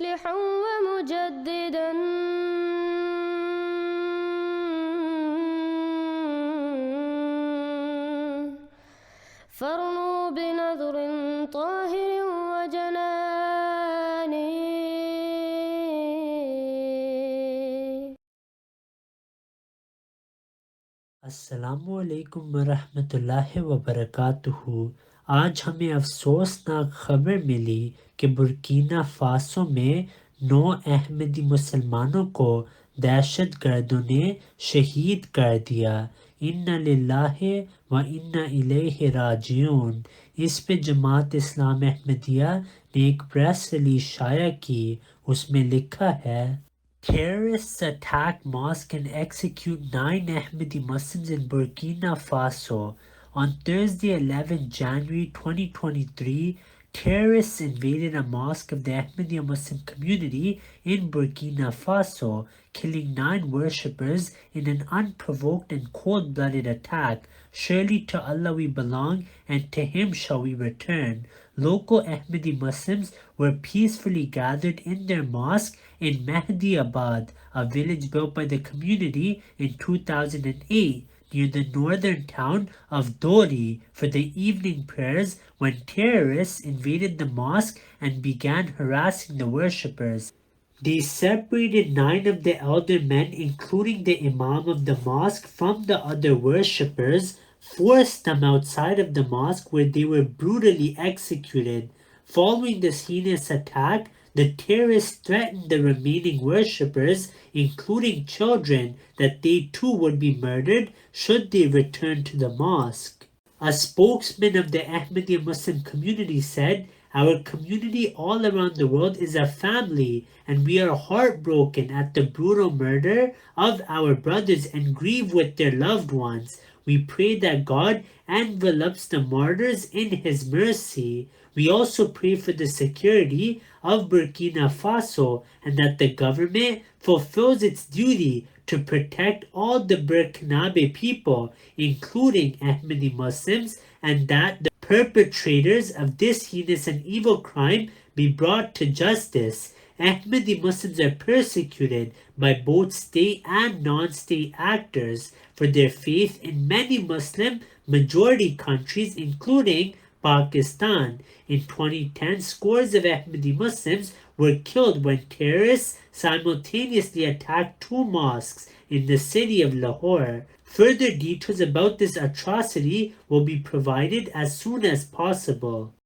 مصلحا ومجددا فارنوا بنظر طاهر وجنان. السلام علیکم ورحمۃ اللہ وبرکاتہ. آج ہمیں افسوسناک خبر ملی کہ برکینا فاسو میں 9 احمدی مسلمانوں کو دہشت گردوں نے شہید کر دیا. انا للہ و انا الیہ راجعون. اس پہ جماعت اسلام احمدیہ نے ایک پریس ریلیز شائع کی. اس میں لکھا ہے: Terrorists attack mosque and execute 9 Ahmadi Muslims in Burkina Faso. On Thursday, 11 January 2023, terrorists invaded a mosque of the Ahmadiyya Muslim community in Burkina Faso, killing 9 worshippers in an unprovoked and cold-blooded attack. Surely to Allah we belong, and to Him shall we return. Local Ahmadi Muslims were peacefully gathered in their mosque in Ahmadiyabad, a village built by the community in 2008 near the northern town of Dori for the evening prayers when terrorists invaded the mosque and began harassing the worshippers. They separated 9 of the elder men, including the imam of the mosque, from the other worshippers, forced them outside of the mosque where they were brutally executed. Following this heinous attack, the terrorists threatened the remaining worshippers, including children, that they too would be murdered should they return to the mosque. A spokesman of the Ahmadiyya Muslim community said, "Our community all around the world is a family, and we are heartbroken at the brutal murder of our brothers and grieve with their loved ones. We pray that God envelops the martyrs in His mercy. We also pray for the security of Burkina Faso and that the government fulfills its duty to protect all the Burkinabe people, including Ahmadi Muslims, and that the perpetrators of this heinous and evil crime be brought to justice. Ahmadi Muslims are persecuted by both state and non-state actors for their faith in many Muslim majority countries, including Pakistan. In 2010, scores of Ahmadi Muslims were killed when terrorists simultaneously attacked 2 mosques in the city of Lahore. Further details about this atrocity will be provided as soon as possible.